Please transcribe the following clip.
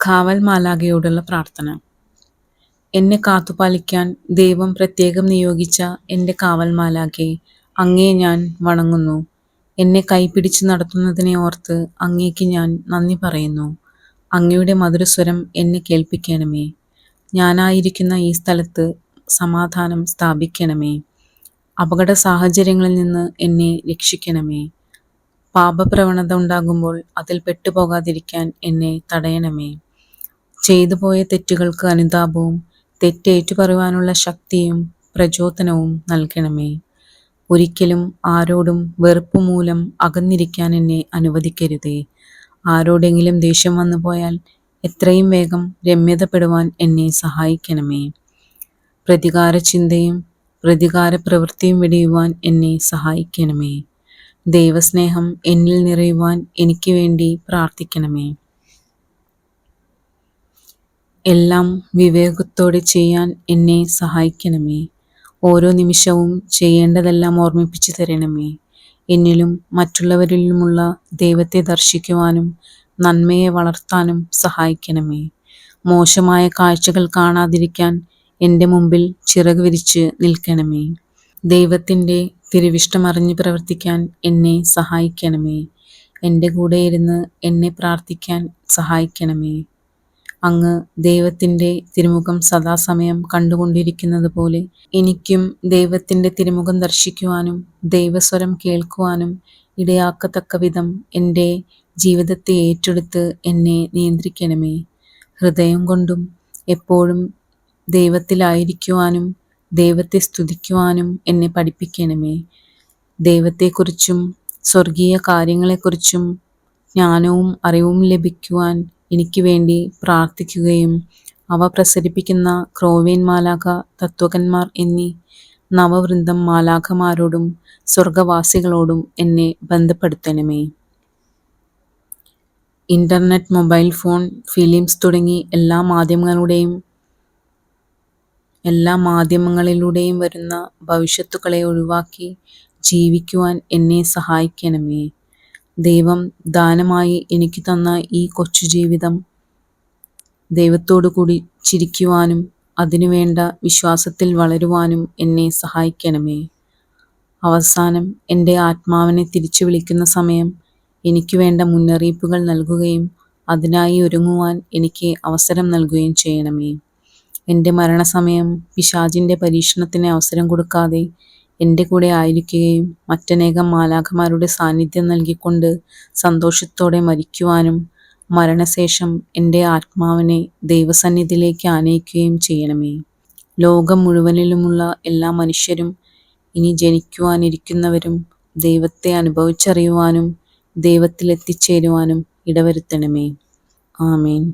കാവൽ മാലാഖയോടുള്ള പ്രാർത്ഥന. എന്നെ കാത്തുപാലിക്കാൻ ദൈവം പ്രത്യേകം നിയോഗിച്ച എൻ്റെ കാവൽ മാലാഖയെ അങ്ങയെ ഞാൻ വണങ്ങുന്നു. എന്നെ കൈപിടിച്ച് നടത്തുന്നതിനെ ഓർത്ത് അങ്ങേക്ക് ഞാൻ നന്ദി പറയുന്നു. അങ്ങയുടെ മധുരസ്വരം എന്നെ കേൾപ്പിക്കണമേ. ഞാനായിരിക്കുന്ന ഈ സ്ഥലത്ത് സമാധാനം സ്ഥാപിക്കണമേ. അപകട സാഹചര്യങ്ങളിൽ നിന്ന് എന്നെ രക്ഷിക്കണമേ. പാപപ്രവണത ഉണ്ടാകുമ്പോൾ അതിൽ പെട്ടുപോകാതിരിക്കാൻ എന്നെ തടയണമേ. ചെയ്തു പോയ തെറ്റുകൾക്ക് അനുതാപവും തെറ്റേറ്റുപറയുവാനുള്ള ശക്തിയും പ്രചോദനവും നൽകണമേ. ഒരിക്കലും ആരോടും വെറുപ്പ് മൂലം അകന്നിരിക്കാൻ എന്നെ അനുവദിക്കരുതേ. ആരോടെങ്കിലും ദേഷ്യം വന്നു പോയാൽ എത്രയും വേഗം രമ്യതപ്പെടുവാൻ എന്നെ സഹായിക്കണമേ. പ്രതികാര ചിന്തയും പ്രതികാര പ്രവൃത്തിയും വെടിയുവാൻ എന്നെ സഹായിക്കണമേ. ദൈവസ്നേഹം എന്നിൽ നിറയുവാൻ എനിക്ക് വേണ്ടി പ്രാർത്ഥിക്കണമേ. എല്ലാം വിവേകത്തോടെ ചെയ്യാൻ എന്നെ സഹായിക്കണമേ. ഓരോ നിമിഷവും ചെയ്യേണ്ടതെല്ലാം ഓർമ്മിപ്പിച്ചു തരണമേ. എന്നിലും മറ്റുള്ളവരിലുമുള്ള ദൈവത്തെ ദർശിക്കുവാനും നന്മയെ വളർത്താനും സഹായിക്കണമേ. മോശമായ കാഴ്ചകൾ കാണാതിരിക്കാൻ എൻ്റെ മുമ്പിൽ ചിറക് വിരിച്ച് നിൽക്കണമേ. ദൈവത്തിൻ്റെ തിരുവിഷ്ടമറിഞ്ഞ് പ്രവർത്തിക്കാൻ എന്നെ സഹായിക്കണമേ. എൻ്റെ കൂടെ ഇരുന്ന് എന്നെ പ്രാർത്ഥിക്കാൻ സഹായിക്കണമേ. അങ്ങ് ദൈവത്തിൻ്റെ തിരുമുഖം സദാസമയം കണ്ടുകൊണ്ടിരിക്കുന്നത് പോലെ എനിക്കും ദൈവത്തിൻ്റെ തിരുമുഖം ദർശിക്കുവാനും ദൈവസ്വരം കേൾക്കുവാനും ഇടയാക്കത്തക്ക വിധം എൻ്റെ ജീവിതത്തെ ഏറ്റെടുത്ത് എന്നെ നിയന്ത്രിക്കണമേ. ഹൃദയം കൊണ്ടും എപ്പോഴും ദൈവത്തിലായിരിക്കുവാനും ദൈവത്തെ സ്തുതിക്കുവാനും എന്നെ പഠിപ്പിക്കണമേ. ദൈവത്തെക്കുറിച്ചും സ്വർഗീയ കാര്യങ്ങളെക്കുറിച്ചും ജ്ഞാനവും അറിവും ലഭിക്കുവാൻ എനിക്ക് വേണ്ടി പ്രാർത്ഥിക്കുകയും അവ പ്രസരിപ്പിക്കുന്ന ക്രോവേൻ മാലാഖ, തത്വകന്മാർ എന്നീ നവവൃന്ദം മാലാഖമാരോടും സ്വർഗവാസികളോടും എന്നെ ബന്ധപ്പെടുത്തണമേ. ഇൻ്റർനെറ്റ്, മൊബൈൽ ഫോൺ, ഫിലിംസ് തുടങ്ങി എല്ലാ മാധ്യമങ്ങളിലൂടെയും വരുന്ന ഭവിഷ്യത്തുക്കളെ ഒഴിവാക്കി ജീവിക്കുവാൻ എന്നെ സഹായിക്കണമേ. ദൈവം ദാനമായി എനിക്ക് തന്ന ഈ കൊച്ചു ജീവിതം ദൈവത്തോടു കൂടി ചിരിക്കുവാനും അതിനുവേണ്ട വിശ്വാസത്തിൽ വളരുവാനും എന്നെ സഹായിക്കണമേ. അവസാനം എൻ്റെ ആത്മാവിനെ തിരിച്ചു വിളിക്കുന്ന സമയം എനിക്ക് വേണ്ട മുന്നറിയിപ്പുകൾ നൽകുകയും അതിനായി ഒരുങ്ങുവാൻ എനിക്ക് അവസരം നൽകുകയും ചെയ്യണമേ. എൻ്റെ മരണസമയം പിശാചിൻ്റെ പരീക്ഷണത്തിന് അവസരം കൊടുക്കാതെ എൻ്റെ കൂടെ ആയിരിക്കുകയും മറ്റനേകം മാലാഖമാരുടെ സാന്നിധ്യം നൽകിക്കൊണ്ട് സന്തോഷത്തോടെ മരിക്കുവാനും മരണശേഷം എൻ്റെ ആത്മാവിനെ ദൈവസന്നിധിയിലേക്ക് ആനയിക്കുകയും ചെയ്യണമേ. ലോകം മുഴുവനിലുമുള്ള എല്ലാ മനുഷ്യരും ഇനി ജനിക്കുവാനിരിക്കുന്നവരും ദൈവത്തെ അനുഭവിച്ചറിയുവാനും ദൈവത്തിൽ എത്തിച്ചേരുവാനും ഇടവരുത്തണമേ. ആമേൻ.